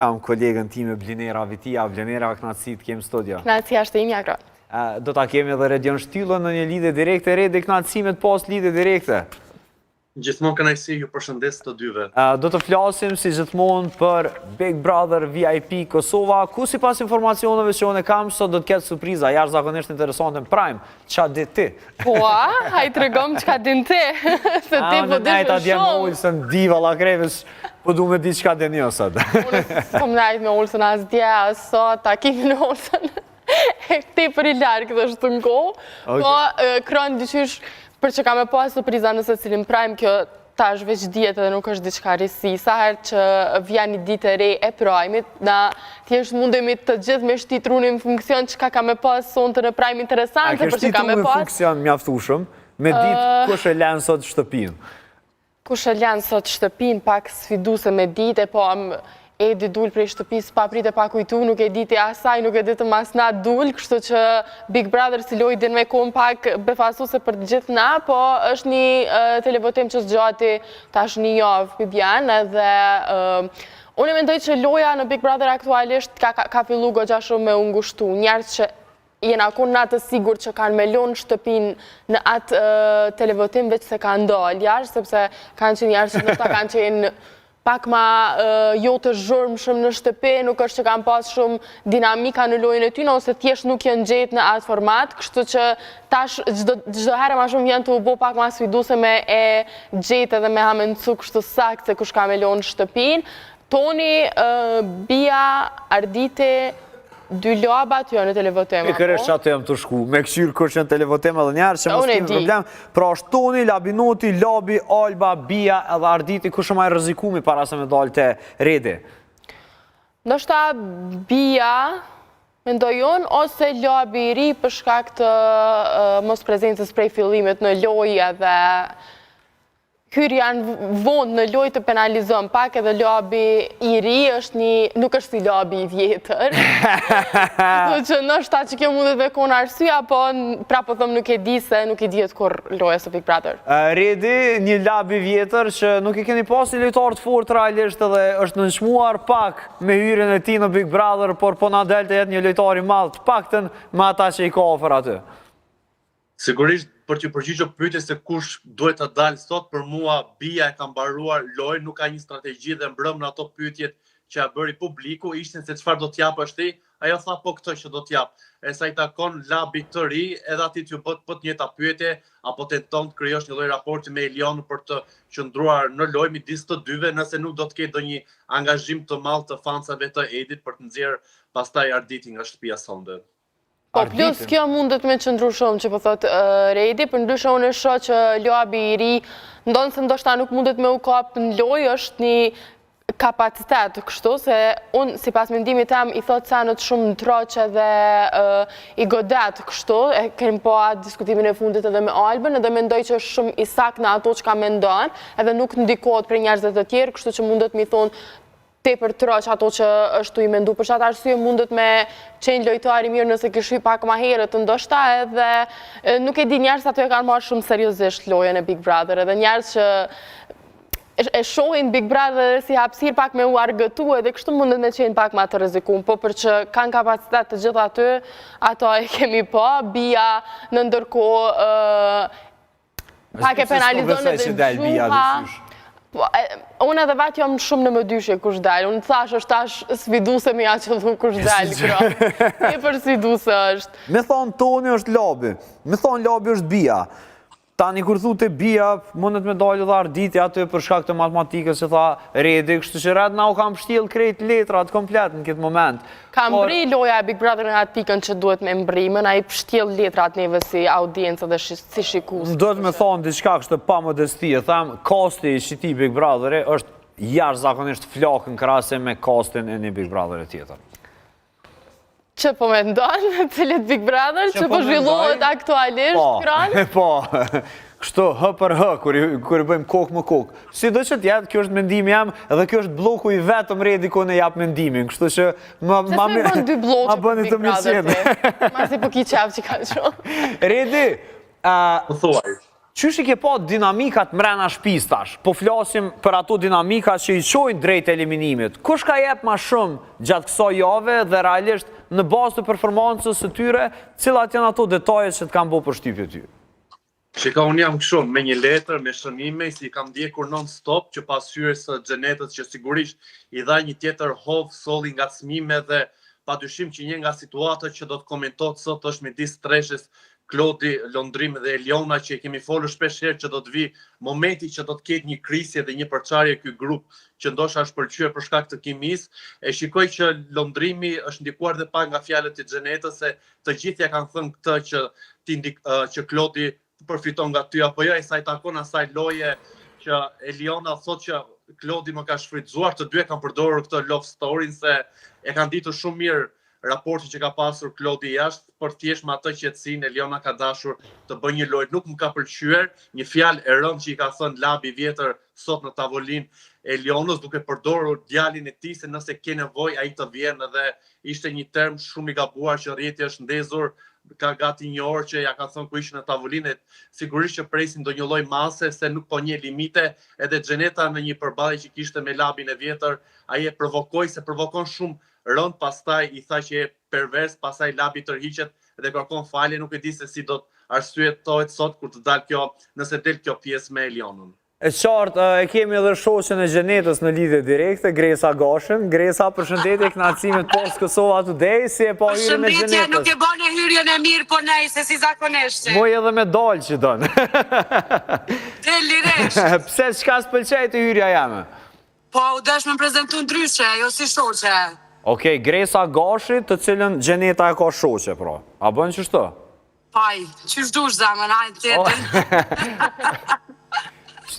Kam kolegën time Blinera Vitia. Blinera, knatësi të kemë studio. Knatësia është imja, Kron. Do ta kemi edhe Redion Shtyllën në një lidhje direkte, Redi, knatësimet pas lidhje direkte. Gjithmonë kënaqësi, ju përshëndes të dyve. Do të flasim si gjithmonë për Big Brother VIP Kosova, ku sipas informacioneve që unë kam sot do të ketë surpriza jashtëzakonisht interesante në Prime. Ç'a di ti? Po, haj tregom çka din ti. Se ti po dish shumë. Se di valla kreves, po du me di çka din jo sot. Unë s'kom najt me Ulsën as dje, as sot, takimin e Ulsën. Ti për i largë është në kohë. Po, Kron dyqysh për që ka me pas surpriza nëse cilin Prime, kjo ta është veç djetë dhe nuk është diçka risi. Sa herë që vjen një ditë e re e Prime-it, na thjesht mundemi të gjithë me shtitrunin funksion që ka me pas sonte në Prime interesante për që ka me pas. A funksion mjaftueshëm, me ditë kush e lën sot shtëpinë. Kush e lën sot shtëpinë, pak sfiduese me ditë, po Edi dul prej shtëpisë pa prit e pa kujtu, nuk e diti asaj, nuk e ditë mas na dul, kështu që Big Brother si loj din me kom pak befasuse për të gjithë na, po është një televotim që s'gjati tash një javë për bjanë, edhe unë mendoj që loja në Big Brother aktualisht ka fillu goxha shumë me ungushtu, njerës që jena kun në atë sigur që kanë melon shtëpin në atë televotim veç se kanë dal jashtë, sepse kanë që njerës që nështë kanë qenë pak ma jo të zhurmë shumë në shtëpi, nuk është që kam pas shumë dinamika në lojën e tyna, ose thjesht nuk jenë gjetë në atë format, kështu që tash gjdo herë ma shumë vjen të u bo pak ma sfiduse me e gjetë edhe me hamencu kështu sakt se kush ka me lojën shtëpin. Toni, Bia, Arditi, dy labat jo në televotem. E kërështë që atë jam të shku, me këshyrë kërështë në televotem edhe njerë, që mos kemi problem. Pra është Toni, Labinoti, Labi, Alba, Bia edhe Arditi, kush më e rrezikumi para se me dalë të Redi? Ndoshta Bia, mendoj unë, ose Labi i ri për shkak të mos prezencës prej fillimit në lojë edhe hyrja në vonë në lojë të penalizon pak, edhe Labi i ri nuk është si Labi i vjetër. Kështu që nështë ta që kjo mundet me konë arsyeja, po prapë thëmë nuk e di se nuk i dihet kur loja së Big Brother. Redi, një Labi vjetër që nuk i keni pas një lojtar të fort realisht edhe është nënshmuar pak me hyrjen e ti në Big Brother, por po na del të jetë një lojtar i madh të paktën me ata që i ka ofër aty. Sigurisht, për t'ju përgjigjur pyetjes se kush duhet të dalë sot, për mua Bia e ka mbaruar lojën, nuk ka një strategji dhe mbrëm në ato pyetjet që ja bëri publiku, ishte se çfarë do t'jap është ai, ajo tha po këtë që do t'jap. E sa i takon Labi të ri, edhe aty t'ju bët po të njëjta pyetje, apo tenton të krijosh një lloj raporti me Elion për të qëndruar në lojë midis të dyve, nëse nuk do të ketë ndonjë angazhim të madh të fansave të Edit për të nxjerrë pastaj Arditi nga shtëpia sonde. Po plus kjo mundet me qëndru shumë që po thot Redi, për ndryshe unë e shoh që Labi i ri, ndonë se ndoshta nuk mundet me u kap në lojë, është një kapacitet kështu, se unë si pas mendimit tam i thot sanët shumë në troqe dhe i godet kështu, e kemi po atë diskutimin e fundit edhe me Albën, edhe mendoj që është shumë i sakt në ato që ka mendon, edhe nuk ndikohet për njerëzit të tjerë, kështu që mundet mi thonë te për troq ato që është tu i mendu. Për qatë arsye mundet me qenë lojtari mirë nëse këshu pak ma herët ndoshta edhe nuk e di njerës ato e kanë marrë shumë seriozisht lojën e Big Brother edhe njerës që e shohin Big Brother si hapësir pak me u argëtu edhe kështu mundet me qenë pak ma të rrezikum, po për që kanë kapacitet të gjitha aty, ato e kemi po, Bia në ndërkohë pak e penalizon edhe gjuha. Unë edhe vetë jam shumë në më dyshe kush dalë, unë thash është tash sfiduse me ja që dhu kush dalë, Kron. E për sfiduse është. Me thonë Toni është Labi, me thonë Labi është Bia. Tani kur thu të Bia, mundet me dalë dhe Arditi aty për shkak të matematikës që tha Redi, kështu që Red na u kam shtjell krejt letrat komplet në këtë moment. Ka mbri loja e Big Brother në atë pikën që duhet me mbrimën, a i pështjell letrat neve si audiencë dhe si shikus. Duhet me thonë diçka kështë pa modesti, e tham, kasti i qiti Big Brother është jashtëzakonisht flakën krahase me kastin e një Big Brother tjetër. Që po me ndonë, cilit Big Brother, që po zhvillohet aktualisht, Kron? Po, kështu hë për hë, kur i bëjmë kokë më kokë. Si do që t'jetë, kjo është mendimi jam, edhe kjo është bloku i vetëm Redi ku në japë mendimin, kështu që ma bënë dy blokë që Big Brother ti, ma si po ki qefë që ka shumë. Redi, po thuaj. Qysh i ke pa dinamikat mrena shtëpisë tash? Po flasim për ato dinamika që i çojnë drejt eliminimit. Kush ka jep më shumë gjatë kësaj jave dhe realisht në bazë të performancës së tyre, cilat janë ato detajet që të kanë bërë përshtypje ty? Shika, unë jam kështu me një letër, me shënime, si kam ndjekur non-stop që pas hyrjes së Xhenetës që sigurisht i dha një tjetër hovë, solli ngacmime dhe padyshim që një nga situatat që do të komentohet sot është midis Treshës, Klodi, Londrim dhe Eliona, që kemi folur shpesh herë që do të vi momenti që do të ketë një krisje dhe një përçarje ky grup që ndoshta është pëlqyer për shkak të kimisë. E shikoj që Londrimi është ndikuar dhe pak nga fjalët e Xhenetës se të gjithë ja kanë thënë këtë që Klodi përfiton nga ty apo jo, e sa i takon asaj loje që Eliona thot që Klodi më ka shfrytzuar, të dy e kanë përdorur këtë love story se e kanë ditur shumë mirë raporti që ka pasur Klodi jashtë, për thjesht me atë qetësinë Eliona ka dashur të bëjë një lojë. Nuk më ka pëlqyer një fjalë e rëndë që i ka thënë Labi vjetër sot në tavolinë Elionës, duke përdorur djalin e tij se nëse ke nevojë ai të vjen, edhe ishte një term shumë i gabuar që rrjeti është ndezur ka gati një orë që ja ka thënë ku ishin në tavolinë, sigurisht që presin do një lloj mase se nuk po një limite, edhe Xheneta në një përballje që kishte me Labin e vjetër, ai e provokoi se provokon shumë rënd, pastaj i tha që e pervers, pastaj Labi tërhiqet dhe kërkon falje, nuk e di se si do të arsyetohet sot kur të dal kjo, nëse del kjo pjesë me Elionën. E qartë, e kemi edhe shoqen e Xhenetës në lidhje direkte, Gresa Gashën. Gresa, përshëndetje, kënaqësimet Post Kosova Today, si e pa hyrjen e Xhenetës? Përshëndetje, nuk e bane hyrjen e mirë, po nej, se si zakonesht. Moj edhe me dalë që dënë. Dhe liresh. Pse çka s'pëlqej të hyrja jame? Po, u desh me prezentu ndryshe, jo si shoqe. Okej, Gresa Gashi, të cilën Xheneta e ka shoqe, pra. A bën kështu? Paj, qysh dush zamën, ajtë tjetër.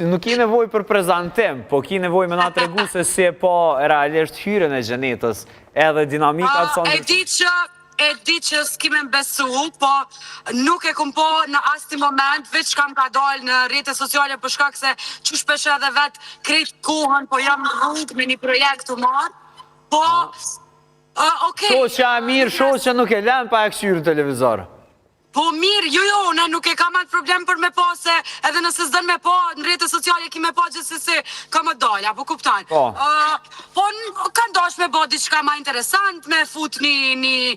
Nuk ki nevoj për prezentim, po ki nevoj me na të regu se si e po realisht hyrjen e Xhenetës edhe dinamikat sa E di që s'kime besu, po nuk e kum po në asti moment, veç kam ka dalë në rrjete sociale për shkak se që shpesh edhe vetë krejt kohën, po jam në rrugë me një projekt të marë, po, okej. Shoqja e mirë, shoqja nuk e lën pa e këshyrë televizor. Po mirë, jo, ne nuk e kam atë problem për me po, se edhe nëse s'dën me po, në rrjete sociale ki me po gjithsesi ka më dalë, apo kuptan. Po. Po, ka ndosh me bo diçka ma interesant, me fut një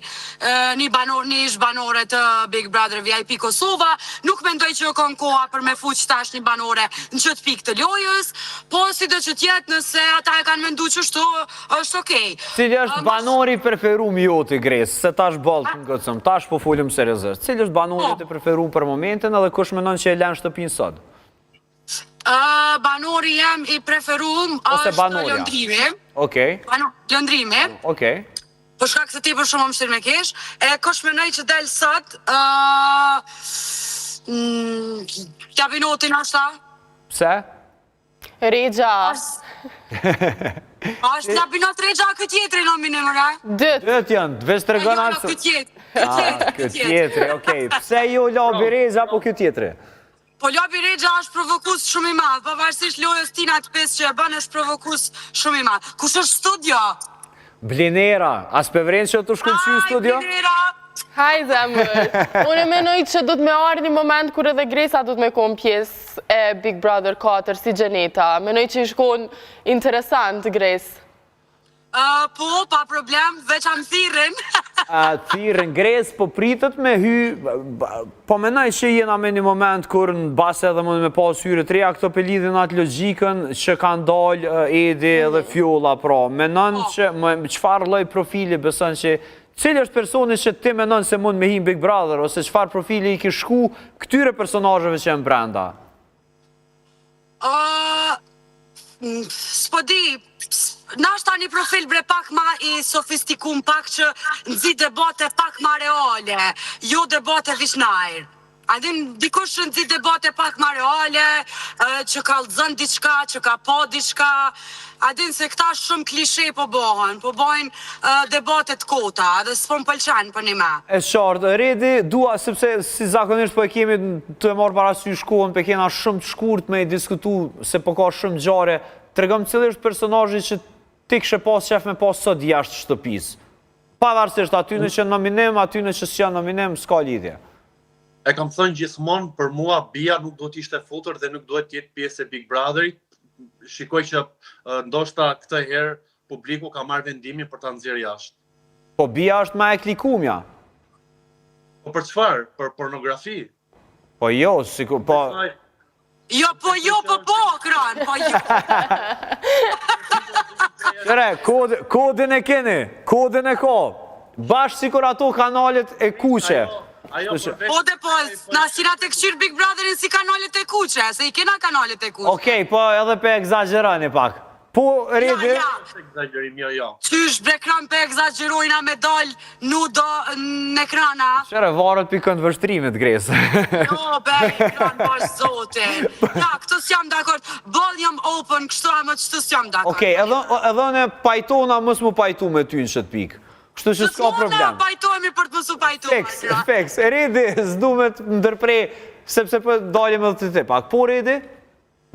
zhbanore të Big Brother VIP Kosova, nuk mendoj që kanë koha për me fut qëtash një banore në qëtë pikë të lojës, po si do që tjetë nëse ata e kanë mendu që është okej. Cili është banori preferum joti, Gres, se tash baltë në gëtëm, tash po folim seriozisht. Cili është banorit e preferum për momentin edhe kush menon që e lën shtëpinë sot? Banori jem i preferum është Lëndrimi. Okej. Lëndrimi. Okej. Për shkak se ti për shumë më mështirë me kesh, e kush menoj që del sot, Kabinotin është ta? Pse? Regja. Ashtë Kabinot Regja këtë tjetëri në minimëra? Dët janë, veç të regon alësë. Këtë tjetëri, okej. Pse jo Labi Regja, po këtë tjetëri? Po Labi Regja është provokus shumë i madhë, pavarësisht lojës tina të pesë që e bën është provokus shumë i madhë. Kush është studio? Blinera, as pëvren që të shkullqy studio? Blinera! Haj zemër, unë e menoj që du të me arë një moment kur edhe Gresa du të me konë pjesë e Big Brother 4 si Xheneta. Menoj që i shkon interesant, Gres. Po, pa problem, veç am thirën. Thirën, Gres, po pritët me hy, po menoj që jena me një moment kur në base edhe më me pas hyre të reja, këto për lidhin atë logikën që kanë dalë Edi edhe Fjolla, pra. Menon që, qëfar lloj profili besën që cili është personi që ti menon se mund me him Big Brother, ose çfarë profili i ki shku këtyre personazheve që janë brenda? S'po di, nashta një profil bre pak ma i sofistikum, pak që nëzi debate pak ma reale, jo debate vishnajrë. Adin, dikush nëzi debate pak ma reale, që ka lëzën diçka, që ka po diçka, adin se këta shumë klishe po bojnë debatet kota, dhe s'po më pëlqen për një me. E qartë, Redi, dua, sepse si zakonisht po e kemi të e marrë parasysh kohën, pe kena shumë të shkurt me i diskutu, se po ka shumë gjare, të regëm cili është personazhi që ti kështë pas qef me pas sot jashtë shtëpis. Pavarësisht, aty në që nominim, aty në që s'janë nominim, s'ka lidhje. E kam thënë gjithmonë, për mua Bia nuk do t'ishte futur dhe nuk duhet t'jetë pjesë e Big Brotherit. Shikoj që ndoshta këtë herë publiku ka marrë vendimin për ta nxjerrë jashtë. Po Bia është ma e klikumja. Po për çfarë? Për pornografi? Po jo, po... Po, Kran, po jo. Qëre, kodin e keni, kodin e ko. Bashkë si kur ato kanalet e kuqe. Po dhe po, na sira të këshirë Big Brotherin si kanalet e kuqe, se i kena kanalet e kuqe. Okej, po edhe pe egzagerani pak. Po, Redi... Egzagerim, jo. Qysh bre Kran pe egzagerojna me dal nudo në ekrana? Qëre, varët për këndë vështrimit, Gresë. Jo, be, Kran, bash zotin. Ja, këtu s'jam dakord. Ball jam open, kështu amë qëtu s'jam dakord. Okej, edhe në pajtona mës mu pajtu me ty në shëtë pikë. Kështu që s'ka problem. S'mona pajtojmi për të mësu pajtojme. Feks, Redi, s'du me të ndërprej, sepse për dalim edhe të te pak. Po, Redi,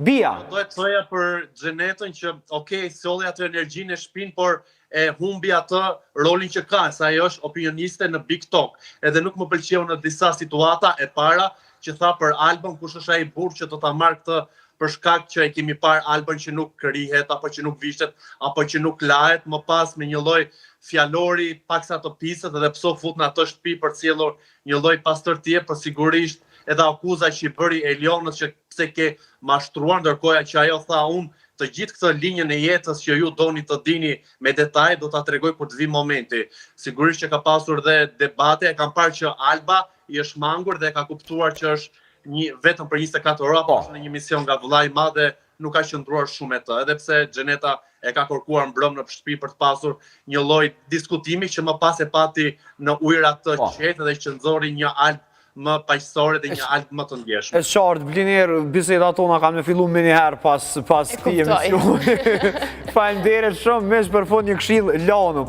Bia. Do e të thoja për Xhenetën që, okej, solli atë energjinë e shpinë, por e humbi atë rolin që ka, sa ajo është opinioniste në Big Talk. Edhe nuk më pëlqeu në disa situata e para që tha për Albën, kush është ai burr që do ta marr këtë për shkak që e kemi parë Albën që nuk krihet, apo që nuk vishtet, apo që nuk lahet, më pas me një lloj fjalori paksa të pisët edhe pso fut në atë shtëpi për cjellur një lloj pastërtie, por sigurisht edhe akuza që i bëri Elionës që pse ke mashtruar, ndërkohë që ajo tha unë të gjithë këtë linjën e jetës që ju doni të dini me detaj, do ta tregoj kur të vi momenti. Sigurisht që ka pasur dhe debate, e kam parë që Alba i është mangur dhe ka kuptuar që është vetëm për 24 ora, por është në një mision nga vëllai i madh dhe nuk ka qëndruar shumë e të. Edhe pse Xheneta e ka kërkuar mbrëm në shtëpi për të pasur një lloj diskutimi që më pas e pati në ujëra të qetë dhe që nxori një Alb më paqësore dhe një Alb më të ndjeshme. E qartë, Blinir, bisedat tona kanë me fillu me njëherë pas këtij emisioni. Faleminderit shumë, mesh për fund një këshill lanu.